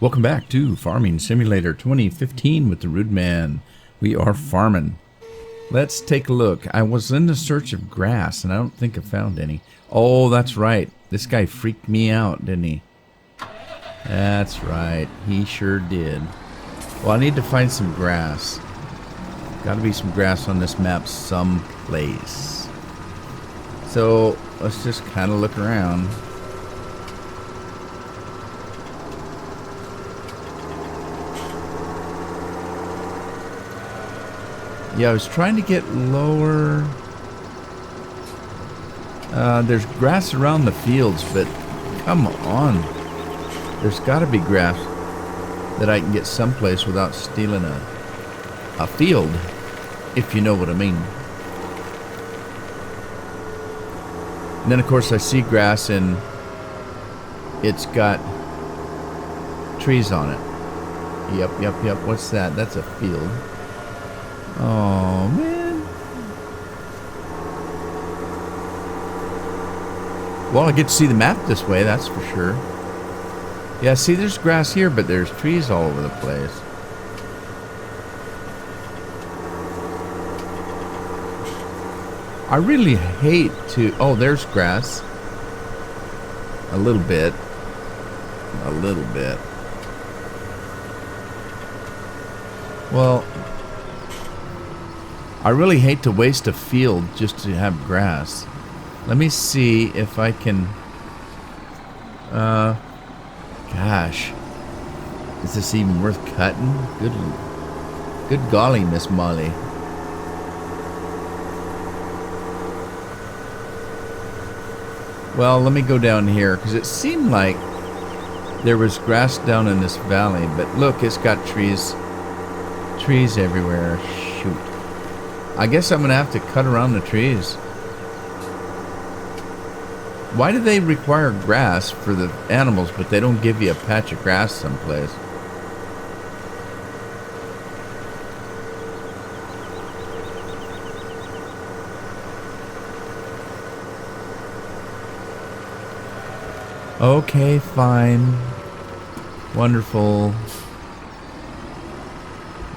Welcome back to Farming Simulator 2015 with the Rude Man. We are farming. Let's take a look. I was in the search of grass and I don't think I found any. Oh, that's right. This guy freaked me out, didn't he? That's right. He sure did. Well, I need to find some grass. Gotta be some grass on this map someplace. So, let's just kind of look around. Yeah, I was trying to get lower. There's grass around the fields, but come on. There's got to be grass that I can get someplace without stealing a field, if you know what I mean. And then, of course, I see grass and it's got trees on it. Yep. What's that? That's a field. Oh, man. Well, I get to see the map this way, that's for sure. Yeah, see, there's grass here, but there's trees all over the place. I really hate to... Oh, there's grass. A little bit. A little bit. Well... I really hate to waste a field just to have grass. Let me see if I can... Gosh. Is this even worth cutting? Good golly, Miss Molly. Well, let me go down here, because it seemed like there was grass down in this valley. But look, it's got trees. Trees everywhere. Shoot. I guess I'm going to have to cut around the trees. Why do they require grass for the animals, but they don't give you a patch of grass someplace? Okay, fine. Wonderful.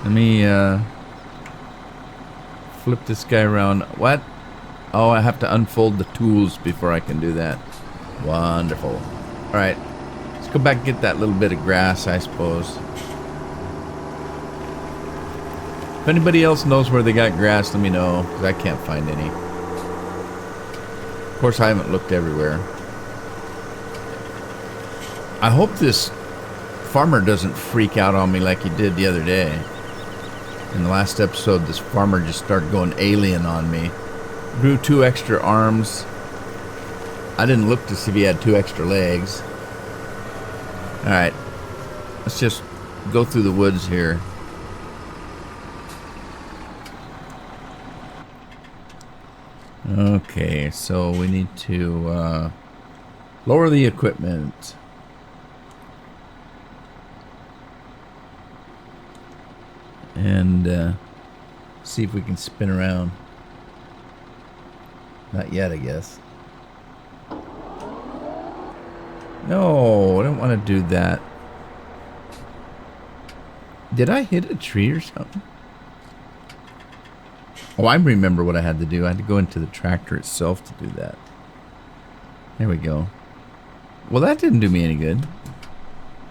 Let me, flip this guy around. What? Oh, I have to unfold the tools before I can do that. Wonderful. Alright. Let's go back and get that little bit of grass, I suppose. If anybody else knows where they got grass, let me know, because I can't find any. Of course, I haven't looked everywhere. I hope this farmer doesn't freak out on me like he did the other day. In the last episode, this farmer just started going alien on me. Grew 2 extra arms. I didn't look to see if he had 2 extra legs. Alright. Let's just go through the woods here. Okay, so we need to lower the equipment. And see if we can spin around. Not yet, I guess. No, I don't want to do that. Did I hit a tree or something? Oh, I remember what I had to do. I had to go into the tractor itself to do that. There we go. Well, that didn't do me any good.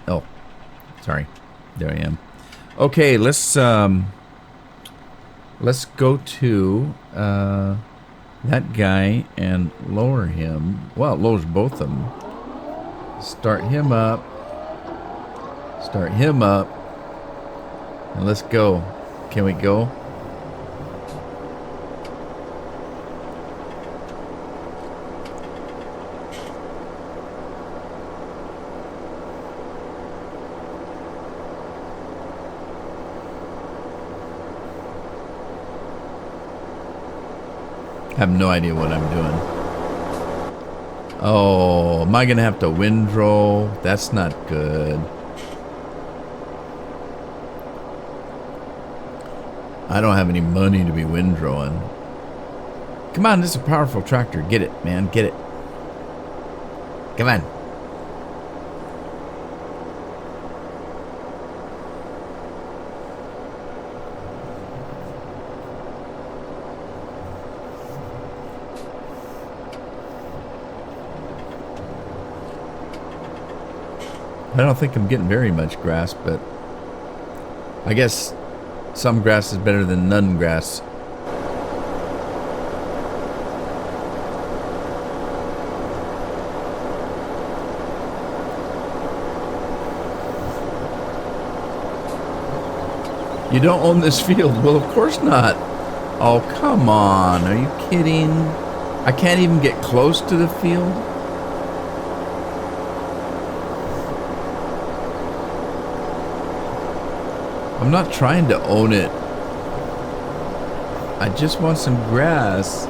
Oh, sorry. There I am. Okay, let's go to that guy and lower him. Well, it lowers both of them. Start him up. Start him up. And let's go. Can we go? I have no idea what I'm doing. Oh, am I gonna have to windrow? That's not good. I don't have any money to be windrowing. Come on, this is a powerful tractor. Get it, man. Get it. Come on. I don't think I'm getting very much grass, but I guess some grass is better than none grass. You don't own this field? Well, of course not. Oh, come on. Are you kidding? I can't even get close to the field? I'm not trying to own it. I just want some grass.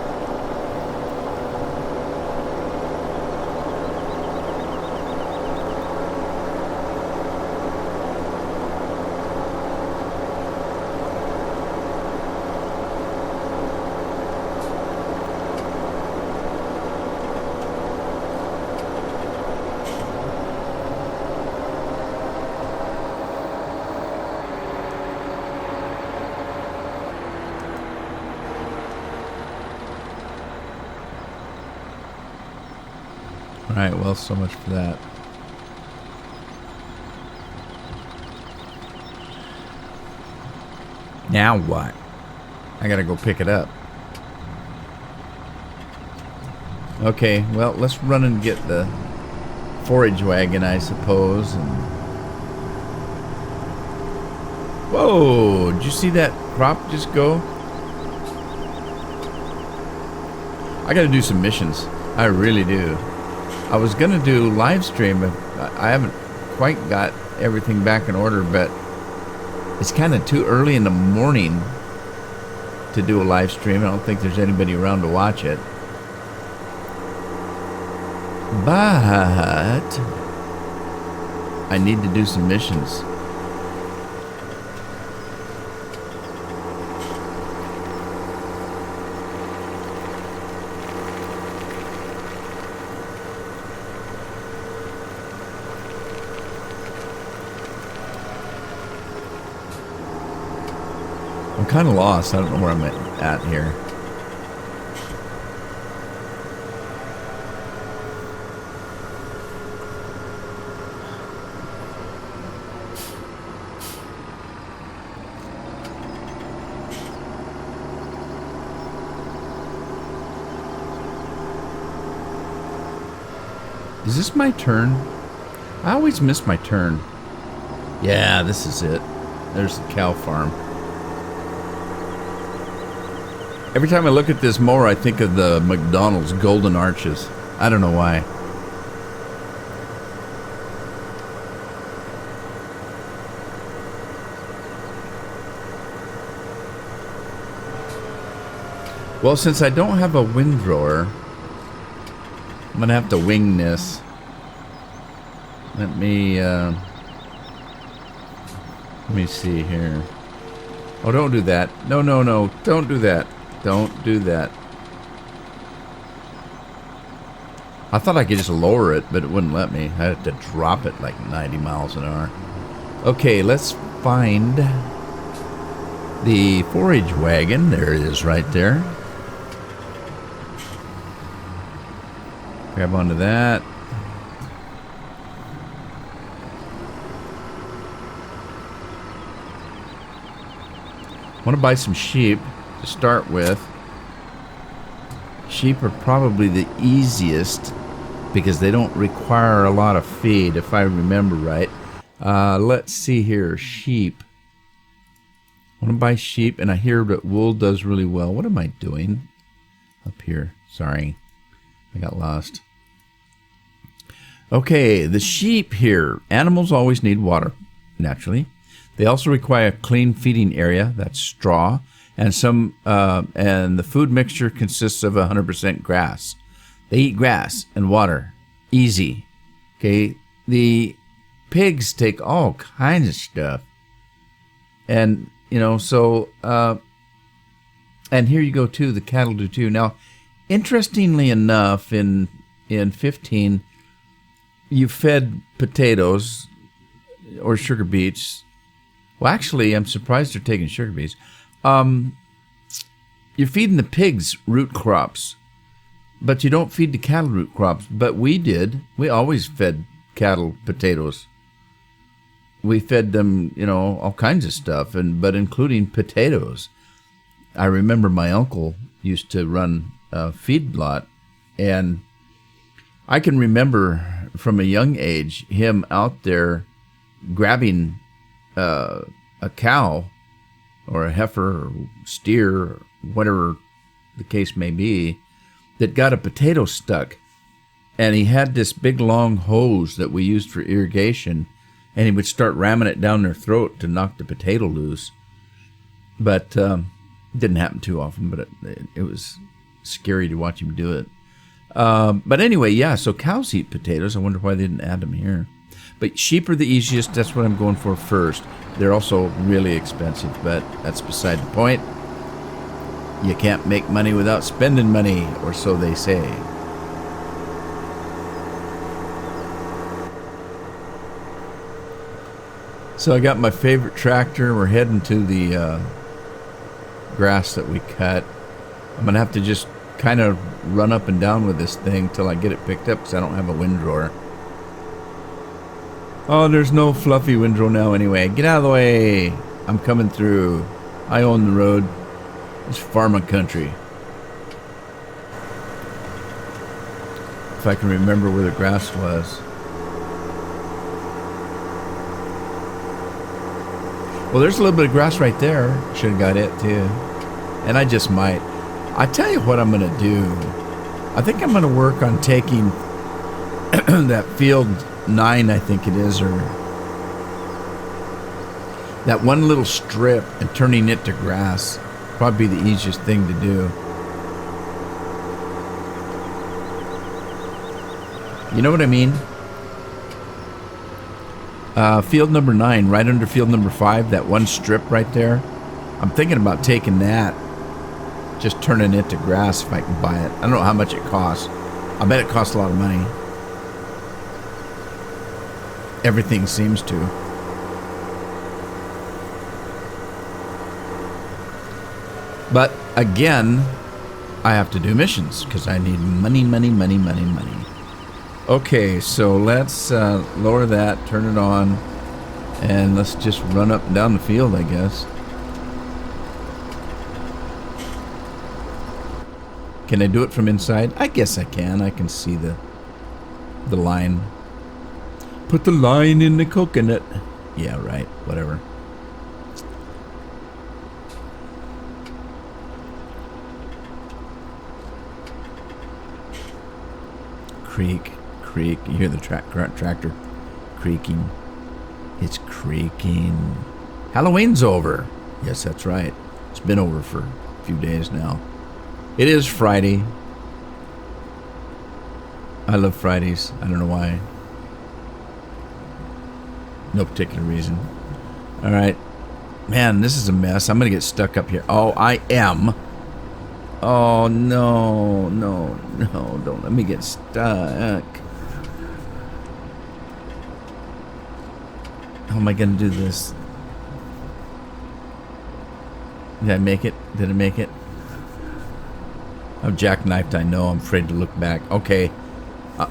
Alright, well, so much for that. Now what? I gotta go pick it up. Okay, well, let's run and get the forage wagon, I suppose. And whoa! Did you see that crop just go? I gotta do some missions. I really do. I was gonna do live stream. I haven't quite got everything back in order, but it's kind of too early in the morning to do a live stream. I don't think there's anybody around to watch it. But I need to do some missions. I'm kind of lost. I don't know where I'm at here. Is this my turn? I always miss my turn. Yeah, this is it. There's the cow farm. Every time I look at this mower, I think of the McDonald's golden arches. I don't know why. Well, since I don't have a windrower, I'm gonna have to wing this. Let me see here. Oh, don't do that. No, no, no. Don't do that. Don't do that. I thought I could just lower it, but it wouldn't let me. I had to drop it like 90 miles an hour. Okay, let's find the forage wagon. There it is right there. Grab onto that. I want to buy some sheep to start with. Sheep are probably the easiest because they don't require a lot of feed, if I remember right. Let's see here. Sheep. I want to buy sheep, and I hear that wool does really well. What am I doing up here? Sorry, I got lost. Okay, the sheep here. Animals always need water, naturally. They also require a clean feeding area, that's straw, and and the food mixture consists of 100% grass. They eat grass and water, easy. Okay, the pigs take all kinds of stuff, and you know, so and here you go too. The cattle do too. Now, interestingly enough, in 15, you fed potatoes or sugar beets. Well, actually, I'm surprised they're taking sugar beets. You're feeding the pigs root crops, but you don't feed the cattle root crops. But we did. We always fed cattle potatoes. we fed them, all kinds of stuff, but including potatoes. I remember my uncle used to run a feedlot, and I can remember from a young age him out there grabbing a cow or a heifer or steer or whatever the case may be that got a potato stuck. And he had this big long hose that we used for irrigation, and he would start ramming it down their throat to knock the potato loose. But it didn't happen too often, but it was scary to watch him do it. But anyway, yeah, so cows eat potatoes. I wonder why they didn't add them here. But sheep are the easiest. That's what I'm going for first. They're also really expensive, but that's beside the point. You can't make money without spending money, or so they say. So I got my favorite tractor. We're heading to the grass that we cut. I'm going to have to just kind of run up and down with this thing till I get it picked up because I don't have a windrower. Oh, there's no fluffy windrow now anyway. Get out of the way. I'm coming through. I own the road. It's farming country. If I can remember where the grass was. Well, there's a little bit of grass right there. Should have got it too. And I just might. I tell you what I'm going to do. I think I'm going to work on taking that field 9, I think it is, or that one little strip and turning it to grass. Probably the easiest thing to do. You know what I mean? Field number 9, right under field number 5, that one strip right there. I'm thinking about taking that, just turning it to grass if I can buy it. I don't know how much it costs. I bet it costs a lot of money. Everything seems to. But again, I have to do missions because I need money. Okay, so let's lower that, turn it on, and let's just run up and down the field, I guess. Can I do it from inside? I guess I can. I can see the line. Put the line in the coconut. Yeah, right. Whatever. Creak. You hear the tractor creaking. It's creaking. Halloween's over. Yes, that's right. It's been over for a few days now. It is Friday. I love Fridays. I don't know why. No particular reason. All right. Man, this is a mess. I'm going to get stuck up here. Oh, I am. Oh, no. Don't let me get stuck. How am I going to do this? Did I make it? I'm jackknifed, I know. I'm afraid to look back. Okay.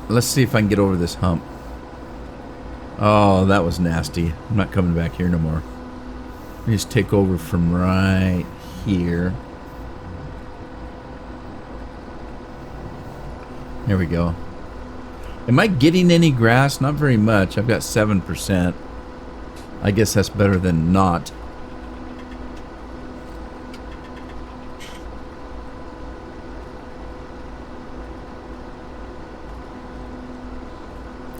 Let's see if I can get over this hump. Oh, that was nasty. I'm not coming back here no more. Let me just take over from right here. There we go. Am I getting any grass? Not very much. I've got 7%. I guess that's better than not.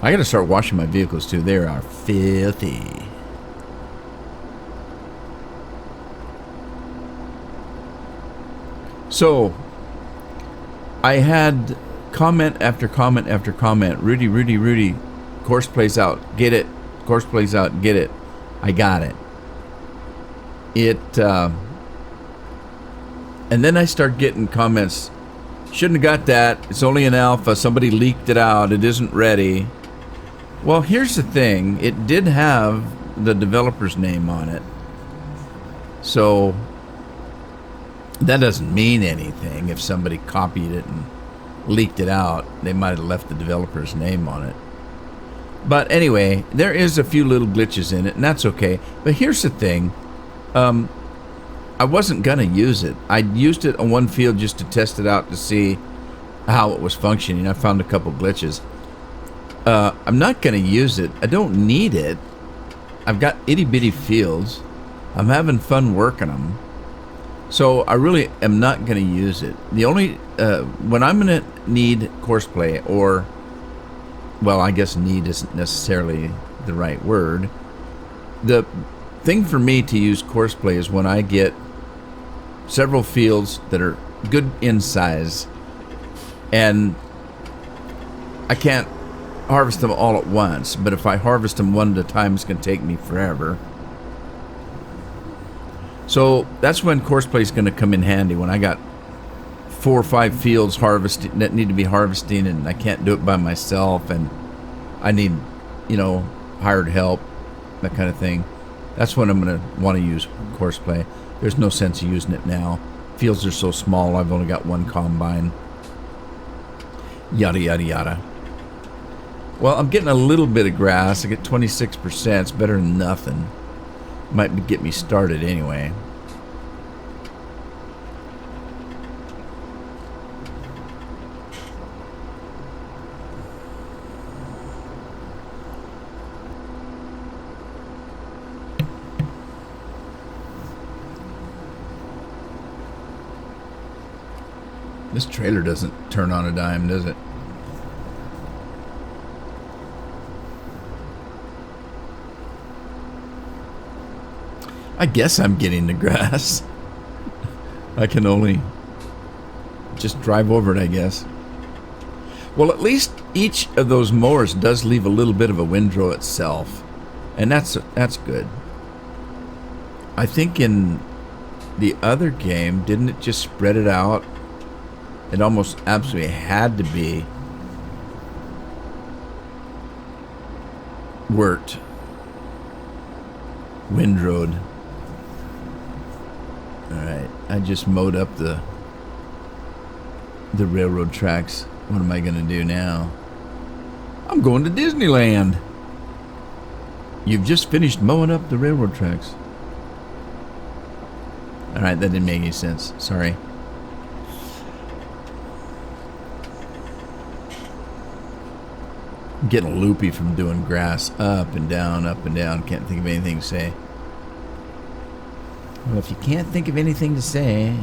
I gotta start washing my vehicles too. They are filthy. So, I had comment after comment after comment. Rudy. Course plays out. Get it. Course plays out. Get it. I got it. And then I start getting comments. Shouldn't have got that. It's only an alpha. Somebody leaked it out. It isn't ready. Well, here's the thing. It did have the developer's name on it. So that doesn't mean anything. If somebody copied it and leaked it out, they might have left the developer's name on it. But anyway, there is a few little glitches in it, and that's okay. But here's the thing. I wasn't going to use it. I used it on one field just to test it out to see how it was functioning. I found a couple glitches. I'm not going to use it. I don't need it. I've got itty-bitty fields. I'm having fun working them. So I really am not going to use it. The only... when I'm going to need courseplay, or... well, I guess need isn't necessarily the right word. The thing for me to use courseplay is when I get several fields that are good in size, and I can't harvest them all at once, but if I harvest them one at a time, it's going to take me forever. So that's when courseplay is going to come in handy, when I got 4 or 5 fields harvested that need to be harvesting, and I can't do it by myself, and I need, you know, hired help, that kind of thing. That's when I'm going to want to use courseplay. There's no sense of using it now. Fields are so small. I've only got 1 combine. Yada, yada, yada. Well, I'm getting a little bit of grass. I get 26%. It's better than nothing. Might get me started anyway. This trailer doesn't turn on a dime, does it? I guess I'm getting the grass. I can only just drive over it, I guess. Well, at least each of those mowers does leave a little bit of a windrow itself, and that's good. I think in the other game, didn't it just spread it out? It almost absolutely had to be worked, windrowed. Alright, I just mowed up the railroad tracks. What am I going to do now? I'm going to Disneyland. You've just finished mowing up the railroad tracks. Alright, that didn't make any sense. Sorry. I'm getting loopy from doing grass up and down, up and down. Can't think of anything to say. Well, if you can't think of anything to say...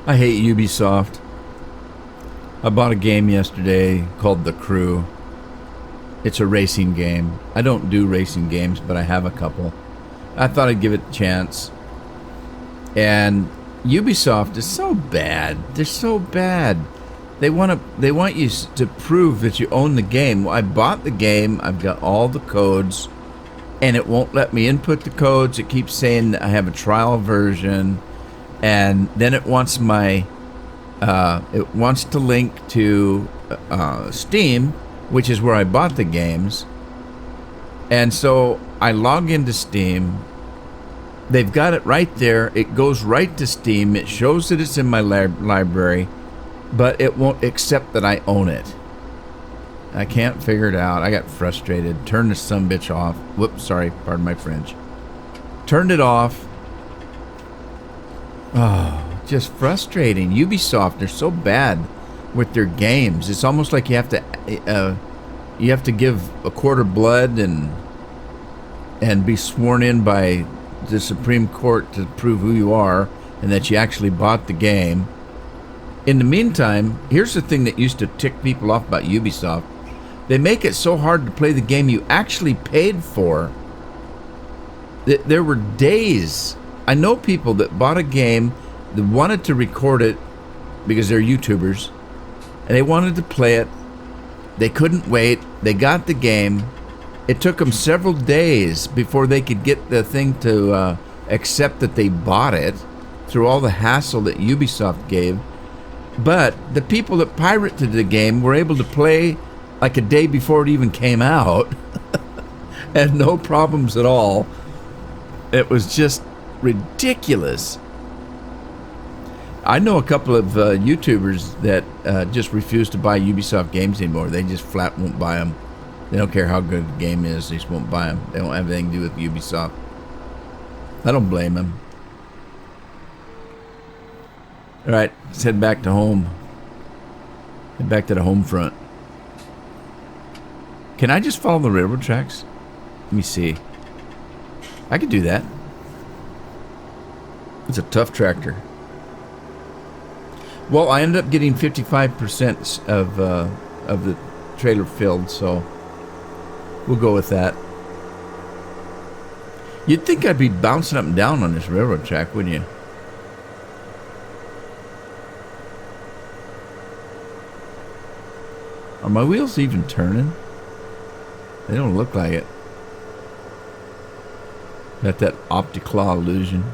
I hate Ubisoft. I bought a game yesterday called The Crew. It's a racing game. I don't do racing games, but I have a couple. I thought I'd give it a chance. And Ubisoft is so bad. They're so bad. They want you to prove that you own the game. Well, I bought the game. I've got all the codes, and it won't let me input the codes. It keeps saying that I have a trial version. And then it wants it wants to link to Steam, which is where I bought the games. And so I log into Steam. They've got it right there. It goes right to Steam. It shows that it's in my library, but it won't accept that I own it. I can't figure it out. I got frustrated. Turned the sumbitch off. Whoops, sorry, pardon my French. Turned it off. Oh, just frustrating. Ubisoft, they're so bad with their games. It's almost like you have to give a quart of blood and be sworn in by the Supreme Court to prove who you are and that you actually bought the game. In the meantime, here's the thing that used to tick people off about Ubisoft. They make it so hard to play the game you actually paid for. There were days... I know people that bought a game, that wanted to record it because they're YouTubers, and they wanted to play it. They couldn't wait. They got the game, It took them several days before they could get the thing to accept that they bought it through all the hassle that Ubisoft gave. But the people that pirated the game were able to play like a day before it even came out. And no problems at all. It was just ridiculous. I know a couple of YouTubers that just refuse to buy Ubisoft games anymore. They just flat won't buy them. They don't care how good the game is. They just won't buy them. They don't have anything to do with Ubisoft. I don't blame them. All right, let's head back to home. Head back to the home front. Can I just follow the railroad tracks? Let me see. I could do that. It's a tough tractor. Well, I ended up getting 55% of the trailer filled, so we'll go with that. You'd think I'd be bouncing up and down on this railroad track, wouldn't you? Are my wheels even turning? They don't look like it. Got that optic-claw illusion.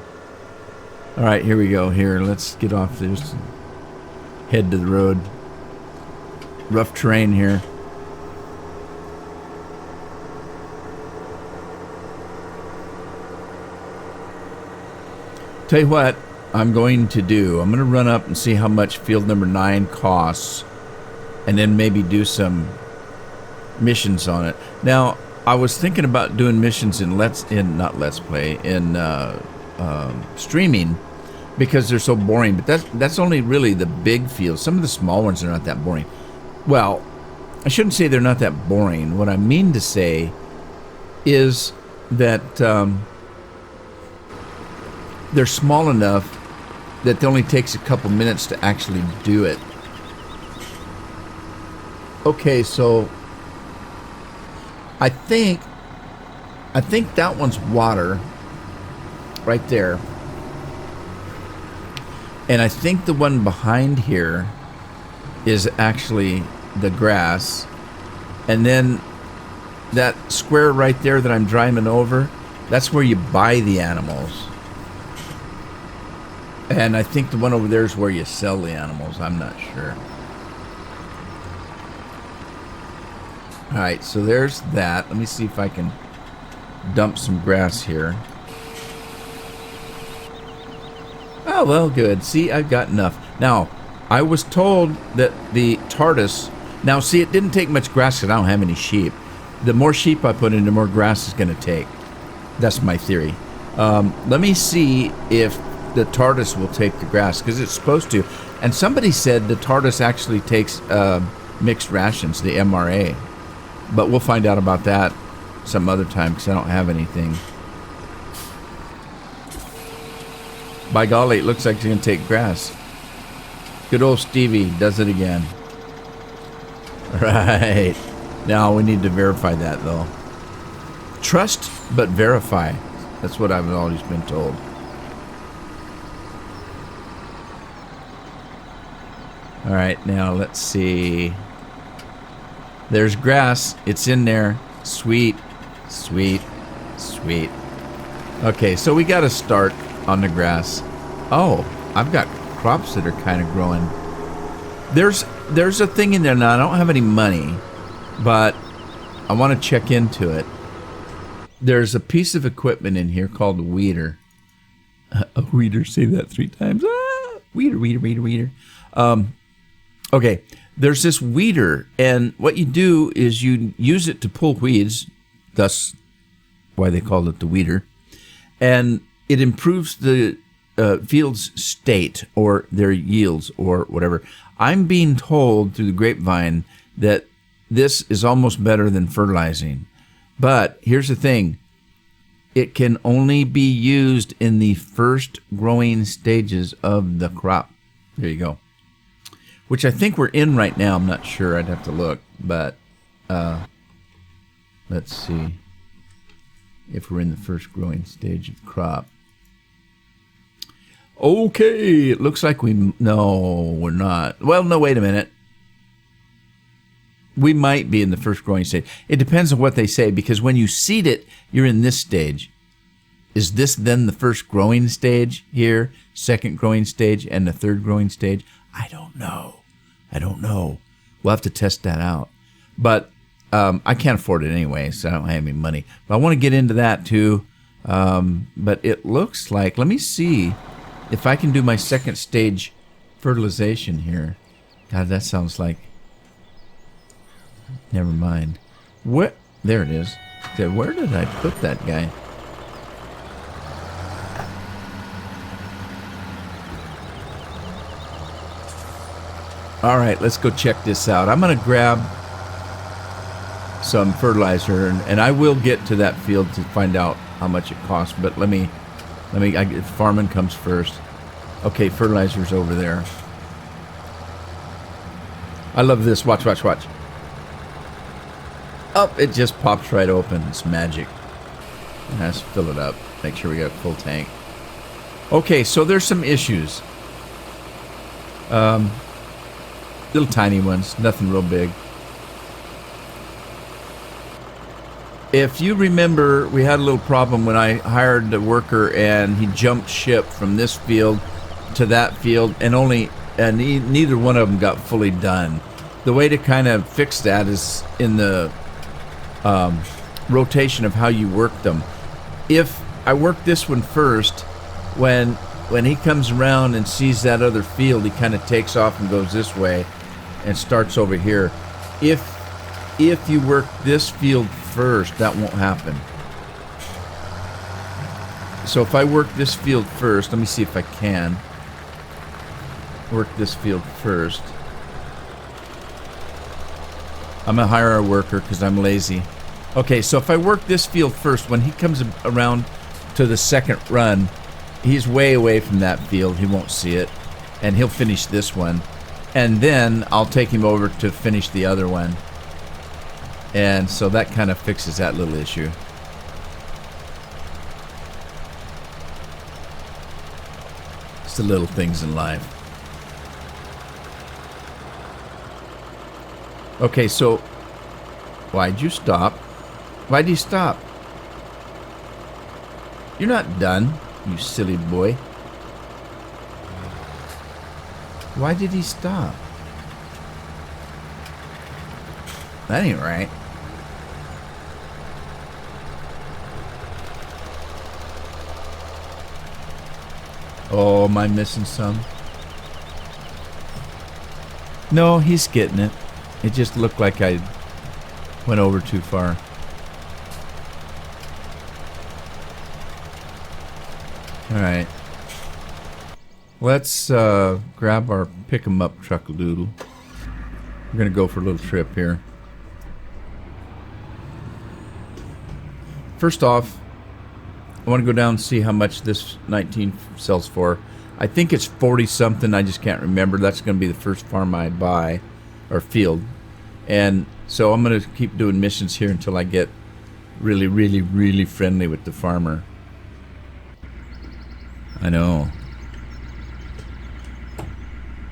Alright, here we go. Here, let's get off this. Head to the road. Rough terrain here. Tell you what I'm going to do. I'm going to run up and see how much field number 9 costs, and then maybe do some missions on it. Now, I was thinking about doing missions in streaming, because they're so boring. But that's only really the big fields. Some of the small ones are not that boring. Well, I shouldn't say they're not that boring. What I mean to say is that they're small enough that it only takes a couple minutes to actually do it. Okay, so I think that one's water right there. And I think the one behind here is actually the grass. And then that square right there that I'm driving over, that's where you buy the animals. And I think the one over there is where you sell the animals. I'm not sure. Alright, so there's that. Let me see if I can dump some grass here. Oh, well, good. See, I've got enough. Now, I was told that the TARDIS... Now, see, it didn't take much grass because I don't have any sheep. The more sheep I put in, the more grass it's going to take. That's my theory. Let me see if the TARDIS will take the grass, because it's supposed to. And somebody said the TARDIS actually takes mixed rations, the MRA. But we'll find out about that some other time, because I don't have anything. By golly, it looks like it's going to take grass. Good old Stevie does it again. Right. Now we need to verify that, though. Trust, but verify. That's what I've always been told. Alright, now let's see. There's grass. It's in there. Sweet, sweet, sweet. Okay, so we got to start on the grass. Oh, I've got crops that are kind of growing. There's a thing in there now. I don't have any money, but I want to check into it. There's a piece of equipment in here called a weeder. A weeder, say that 3 times. Ah, weeder, weeder, weeder, weeder. Okay, there's this weeder, and what you do is you use it to pull weeds, thus why they called it the weeder, and it improves the field's state or their yields or whatever. I'm being told through the grapevine that this is almost better than fertilizing. But here's the thing. It can only be used in the first growing stages of the crop. There you go. Which I think we're in right now. I'm not sure. I'd have to look. But let's see if we're in the first growing stage of the crop. Okay, it looks like no, we're not. Well, no, wait a minute. We might be in the first growing stage. It depends on what they say, because when you seed it, you're in this stage. Is this then the first growing stage here, second growing stage, and the third growing stage? I don't know. We'll have to test that out. But I can't afford it anyway, so I don't have any money. But I want to get into that too. But it looks like, let me see if I can do my second stage fertilization here. God, that sounds like, never mind. What? There it is. Okay, where did I put that guy? All right, let's go check this out. I'm going to grab some fertilizer, and I will get to that field to find out how much it costs. But farming comes first. Okay, fertilizer's over there. I love this. Watch. Oh, it just pops right open. It's magic. Let's fill it up. Make sure we got a full tank. Okay, so there's some issues. Little tiny ones, nothing real big. If you remember, we had a little problem when I hired the worker and he jumped ship from this field to that field, and neither one of them got fully done. The way to kind of fix that is in the rotation of how you work them. If I work this one first, when he comes around and sees that other field, he kind of takes off and goes this way and starts over here. If you work this field first, that won't happen. So if I work this field first, let me see if I can work this field first. I'm gonna hire a worker because I'm lazy. Okay, so if I work this field first, when he comes around to the second run, he's way away from that field. He won't see it, and he'll finish this one. And then I'll take him over to finish the other one. And so that kind of fixes that little issue. It's the little things in life. Okay, so why'd you stop? Why'd you stop? You're not done, you silly boy. Why did he stop? That ain't right. Oh, am I missing some? No, he's getting it. It just looked like I went over too far. Alright. Let's grab our pick-em-up truck-a-doodle. We're going to go for a little trip here. First off, I want to go down and see how much this 19 sells for. I think it's 40 something. I just can't remember. That's going to be the first farm I buy, or field. And so I'm going to keep doing missions here until I get really, really, really friendly with the farmer. I know.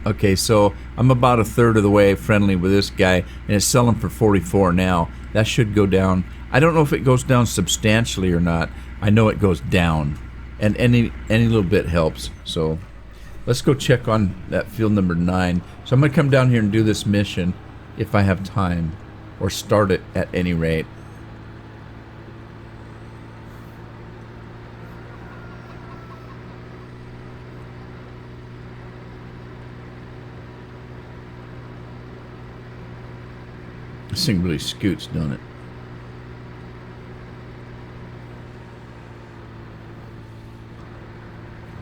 Okay, so I'm about a third of the way friendly with this guy, and it's selling for 44 now. That should go down. I don't know if it goes down substantially or not. I know it goes down, and any little bit helps. So let's go check on that field number 9. So I'm going to come down here and do this mission if I have time, or start it at any rate. This thing really scoots, don't it?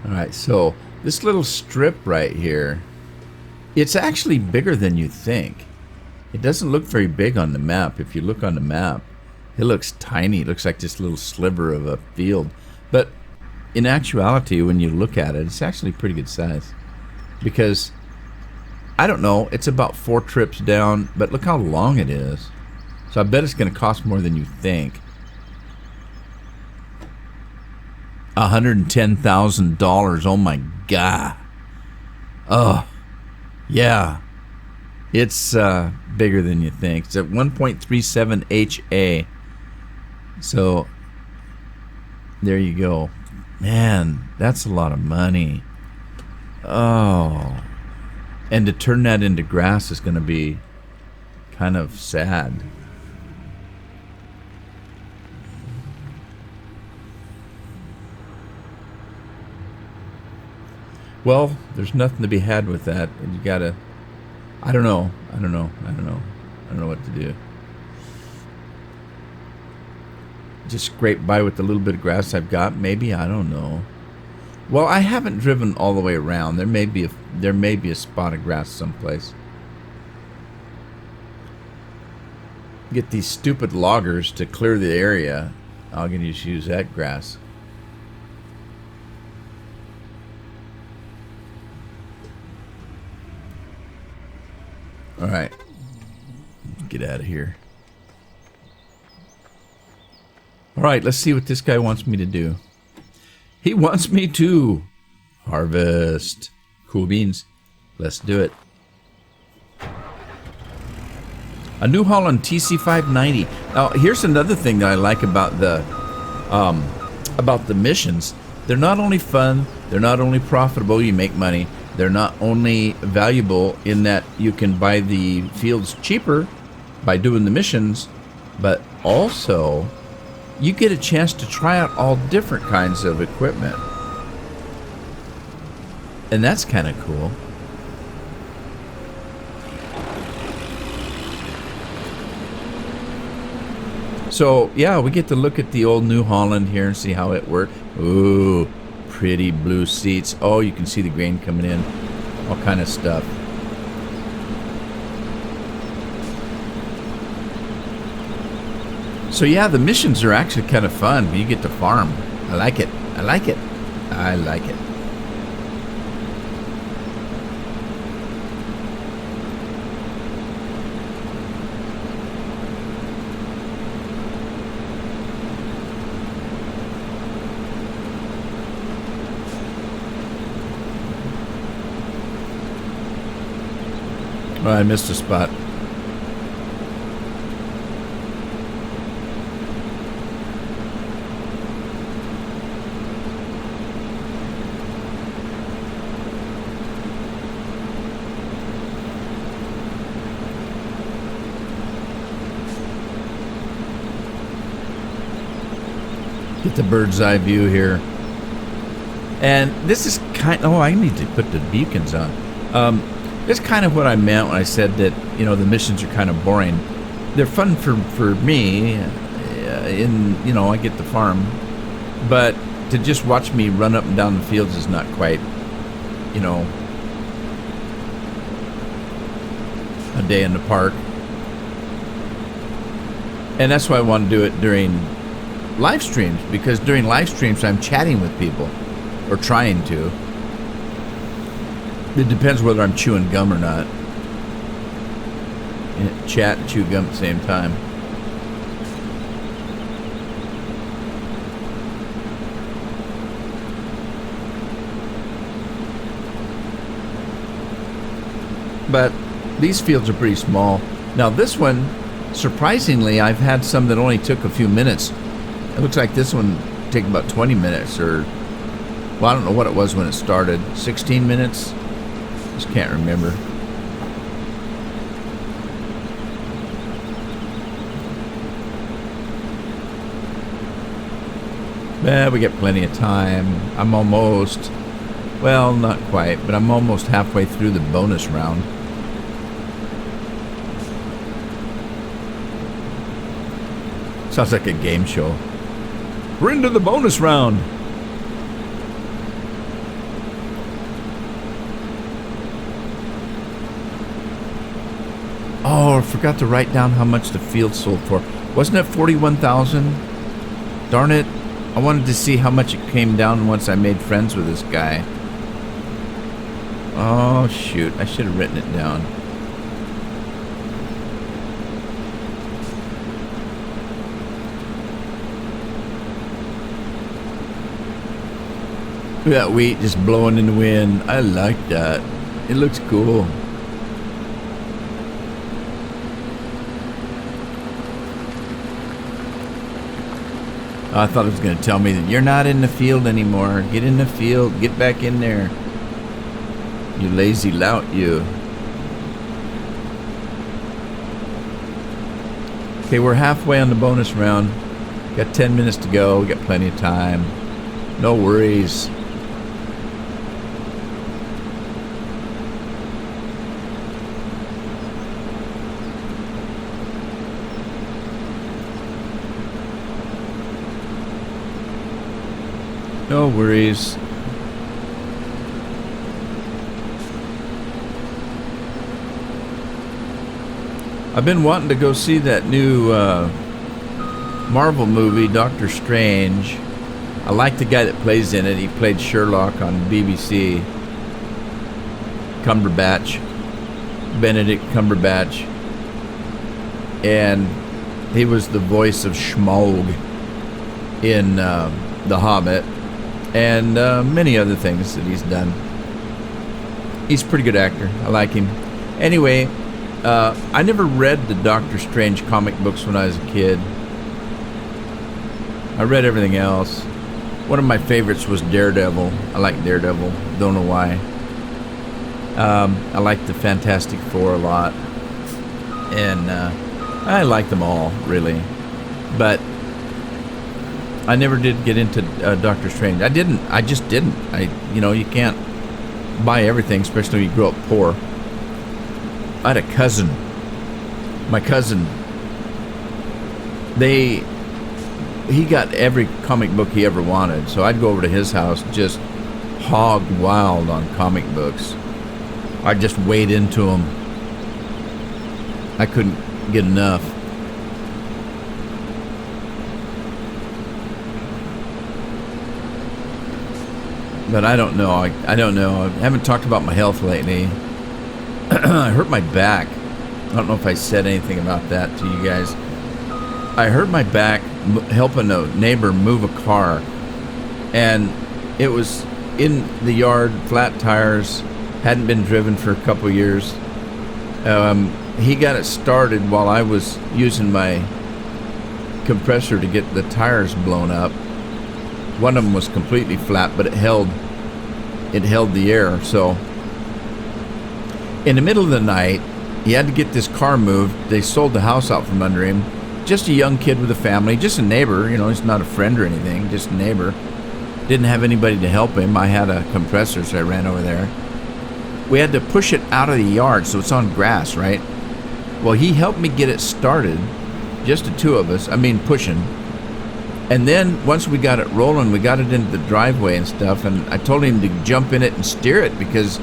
Alright, so this little strip right here, it's actually bigger than you think. It doesn't look very big on the map. If you look on the map, it looks tiny. It looks like this little sliver of a field. But in actuality, when you look at it, it's actually pretty good size. Because, I don't know, it's about 4 trips down, but look how long it is. So I bet it's going to cost more than you think. $110,000. Oh my God. Oh, yeah. It's bigger than you think. It's at 1.37 HA. So there you go. Man, that's a lot of money. Oh. And to turn that into grass is going to be kind of sad. Well, there's nothing to be had with that. You gotta, I don't know what to do. Just scrape by with the little bit of grass I've got, maybe. I don't know. Well, I haven't driven all the way around. There may be a spot of grass someplace. Get these stupid loggers to clear the area. I'm gonna just use that grass. All right, get out of here. All right, let's see what this guy wants me to do. He wants me to harvest cool beans. Let's do it. A New Holland TC590. Now, here's another thing that I like about the missions. They're not only fun, they're not only profitable, you make money. They're not only valuable in that you can buy the fields cheaper by doing the missions, but also you get a chance to try out all different kinds of equipment. And that's kind of cool. So, yeah, we get to look at the old New Holland here and see how it works. Ooh, pretty blue seats. Oh, you can see the grain coming in. All kind of stuff. So, yeah, the missions are actually kind of fun. You get to farm. I like it. I like it. I like it. Oh, I missed a spot. Get the bird's eye view here. And this is kind of, oh, I need to put the beacons on. It's kind of what I meant when I said that, you know, the missions are kind of boring. They're fun for me, you know, I get the farm. But to just watch me run up and down the fields is not quite, you know, a day in the park. And that's why I want to do it during live streams, because during live streams I'm chatting with people, or trying to. It depends whether I'm chewing gum or not. Chat and chew gum at the same time. But these fields are pretty small. Now this one, surprisingly, I've had some that only took a few minutes. It looks like this one took about 20 minutes, or, well, I don't know what it was when it started. 16 minutes? Just can't remember. Well, we get plenty of time. I'm almost, well, not quite, but I'm almost halfway through the bonus round. Sounds like a game show. We're into the bonus round. Oh, I forgot to write down how much the field sold for. Wasn't it 41,000? Darn it. I wanted to see how much it came down once I made friends with this guy. Oh, shoot. I should have written it down. Look at that wheat just blowing in the wind. I like that. It looks cool. I thought it was going to tell me that you're not in the field anymore. Get in the field. Get back in there. You lazy lout, you. Okay, we're halfway on the bonus round. Got 10 minutes to go. We got plenty of time. No worries. No worries. I've been wanting to go see that new Marvel movie, Doctor Strange. I like the guy that plays in it. He played Sherlock on BBC. Cumberbatch. Benedict Cumberbatch. And he was the voice of Smaug in The Hobbit. And many other things that he's done. He's a pretty good actor. I like him. Anyway, I never read the Doctor Strange comic books when I was a kid. I read everything else. One of my favorites was Daredevil. I like Daredevil. Don't know why. I like the Fantastic Four a lot. And I like them all, really. But I never did get into Doctor Strange. I just didn't. You can't buy everything, especially when you grow up poor. I had a cousin. My cousin. He got every comic book he ever wanted. So I'd go over to his house, just hog wild on comic books. I'd just wade into them. I couldn't get enough. But I don't know. I don't know. I haven't talked about my health lately. I hurt my back. I don't know if I said anything about that to you guys. I hurt my back helping a neighbor move a car. And it was in the yard, flat tires, hadn't been driven for a couple years. He got it started while I was using my compressor to get the tires blown up. One of them was completely flat, but it held the air. So in the middle of the night, he had to get this car moved. They sold the house out from under him. Just a young kid with a family, just a neighbor. He's not a friend or anything, just a neighbor. Didn't have anybody to help him. I had a compressor, so I ran over there. We had to push it out of the yard, so it's on grass, right? Well, he helped me get it started, just the two of us. Pushing. And then once we got it rolling, we got it into the driveway and stuff, and I told him to jump in it and steer it because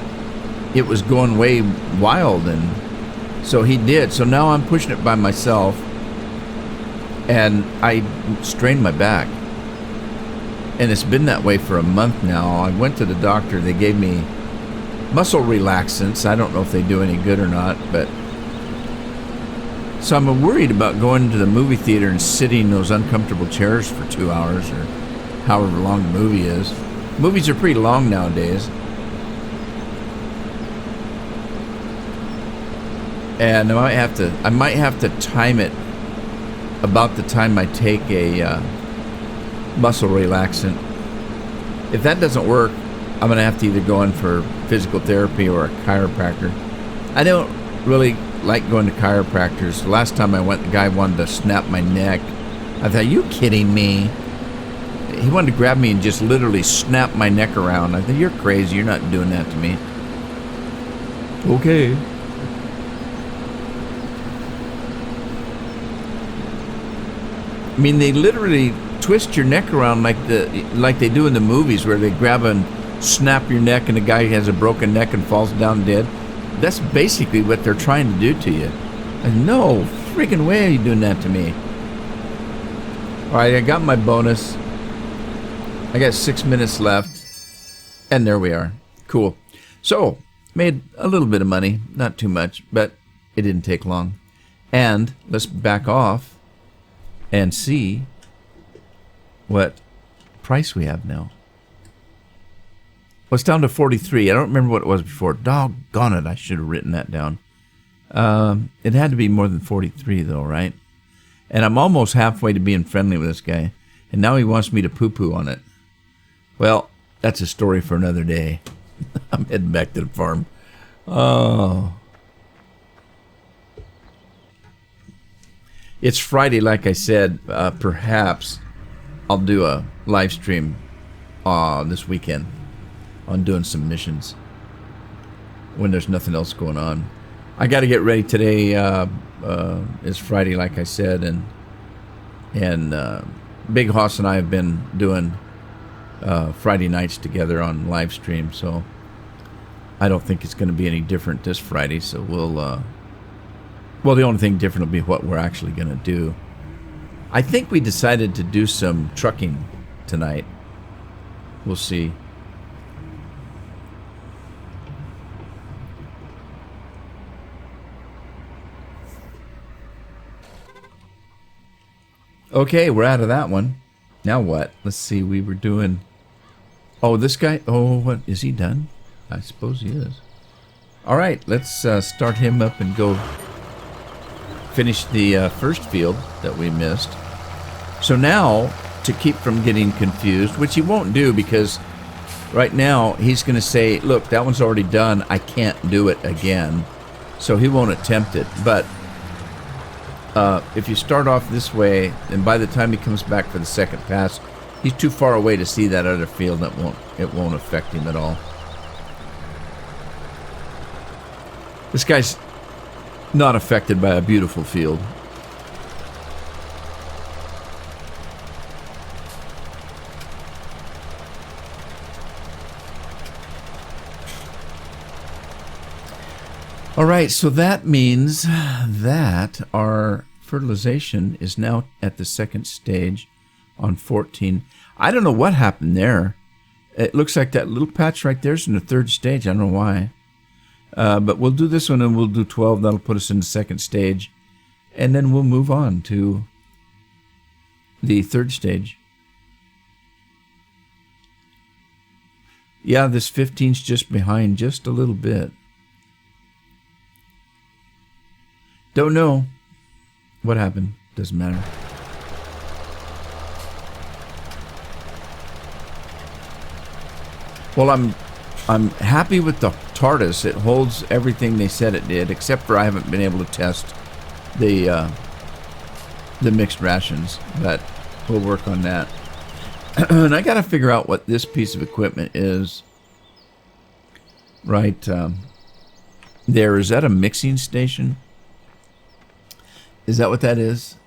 it was going way wild, and so he did. So now I'm pushing it by myself, and I strained my back. And it's been that way for a month now. I went to the doctor. They gave me muscle relaxants. I don't know if they do any good or not, but so I'm worried about going to the movie theater and sitting in those uncomfortable chairs for 2 hours or however long the movie is. Movies are pretty long nowadays. And I might have to time it about the time I take a muscle relaxant. If that doesn't work, I'm going to have to either go in for physical therapy or a chiropractor. I don't really like going to chiropractors. The last time I went, the guy wanted to snap my neck. I thought, you kidding me? He wanted to grab me and just literally snap my neck around. I thought, you're crazy. You're not doing that to me. Okay. They literally twist your neck around like they do in the movies where they grab and snap your neck and the guy has a broken neck and falls down dead. That's basically what they're trying to do to you. And no freaking way are you doing that to me. Alright, I got my bonus. I got 6 minutes left. And there we are. Cool. So, made a little bit of money. Not too much, but it didn't take long. And let's back off and see what price we have now. Well, it's down to 43. I don't remember what it was before. Doggone it, I should have written that down. It had to be more than 43, though, right? And I'm almost halfway to being friendly with this guy. And now he wants me to poo-poo on it. Well, that's a story for another day. I'm heading back to the farm. Oh. It's Friday, like I said. Perhaps I'll do a live stream this weekend on doing some missions when there's nothing else going on. I got to get ready today. It's Friday, like I said, and Big Hoss and I have been doing Friday nights together on live stream, so I don't think it's going to be any different this Friday. So well, the only thing different will be what we're actually going to do. I think we decided to do some trucking tonight. We'll see. Okay, we're out of that one. Now what? Let's see, we were doing... Oh, this guy... Oh, what? Is he done? I suppose he is. All right, let's start him up and go finish the first field that we missed. So now, to keep from getting confused, which he won't do because right now he's going to say, look, that one's already done. I can't do it again. So he won't attempt it. But if you start off this way, and by the time he comes back for the second pass, he's too far away to see that other field. That it won't affect him at all. This guy's not affected by a beautiful field. All right, so that means that our fertilization is now at the second stage on 14. I don't know what happened there. It looks like that little patch right there is in the third stage. I don't know why. But we'll do this one and we'll do 12. That'll put us in the second stage. And then we'll move on to the third stage. Yeah, this 15's just behind just a little bit. Don't know what happened. Doesn't matter. Well, I'm happy with the TARDIS. It holds everything they said it did, except for I haven't been able to test the mixed rations, but we'll work on that. And I got to figure out what this piece of equipment is. Right there. Is that a mixing station? Is that what that is?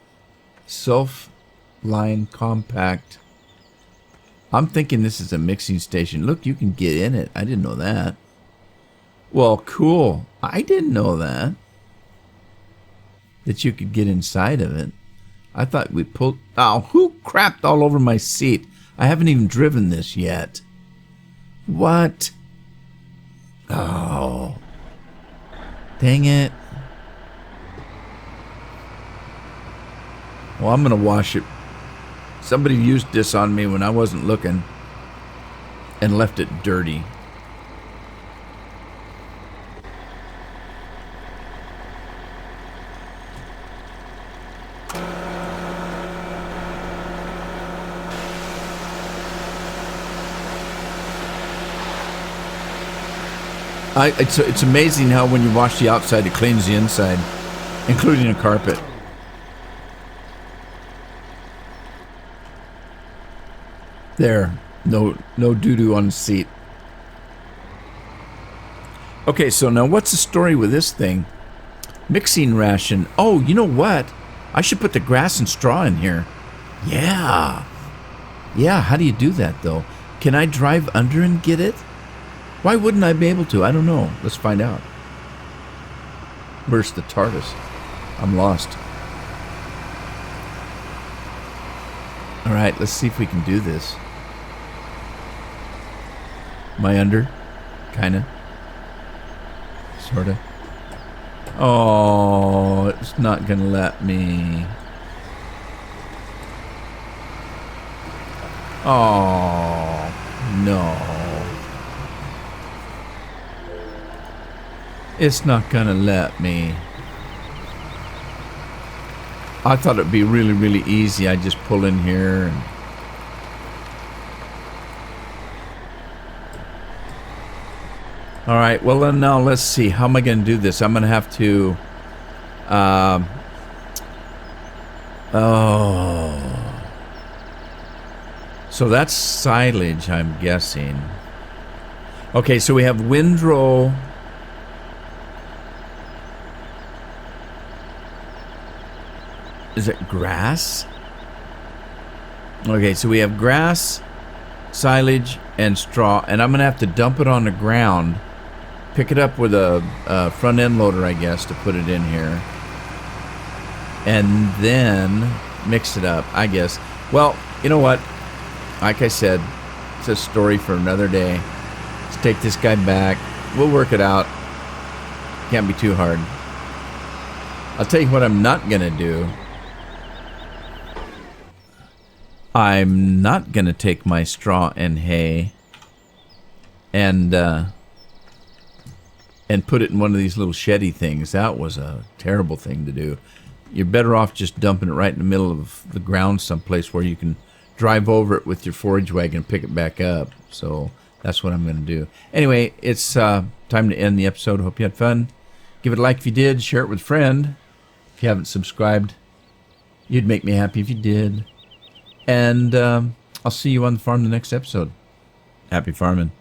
Self-line compact. I'm thinking this is a mixing station. Look, you can get in it. I didn't know that. Well, cool. I didn't know that. That you could get inside of it. I thought we pulled... Oh, who crapped all over my seat? I haven't even driven this yet. What? Oh. Dang it. Well, I'm going to wash it. Somebody used this on me when I wasn't looking and left it dirty. It's amazing how when you wash the outside, it cleans the inside, including a carpet. There, no doo-doo on the seat. Okay, so now what's the story with this thing? Mixing ration. Oh, you know what? I should put the grass and straw in here. Yeah. Yeah, how do you do that, though? Can I drive under and get it? Why wouldn't I be able to? I don't know. Let's find out. Where's the TARDIS? I'm lost. All right, let's see if we can do this. Am I under? Kinda. Sorta. Oh, it's not gonna let me. Oh, no. It's not gonna let me. I thought it'd be really, really easy. I just pull in here and All right, well, then now let's see. How am I going to do this? I'm going to have to... oh. So that's silage, I'm guessing. Okay, so we have windrow. Is it grass? Okay, so we have grass, silage, and straw. And I'm going to have to dump it on the ground. Pick it up with a front end loader, I guess, to put it in here. And then mix it up, I guess. Well, you know what? Like I said, it's a story for another day. Let's take this guy back. We'll work it out. Can't be too hard. I'll tell you what I'm not going to do. I'm not going to take my straw and hay and put it in one of these little sheddy things. That was a terrible thing to do. You're better off just dumping it right in the middle of the ground someplace where you can drive over it with your forage wagon and pick it back up. So that's what I'm going to do. Anyway, it's time to end the episode. Hope you had fun. Give it a like if you did. Share it with a friend. If you haven't subscribed, you'd make me happy if you did. And I'll see you on the farm the next episode. Happy farming.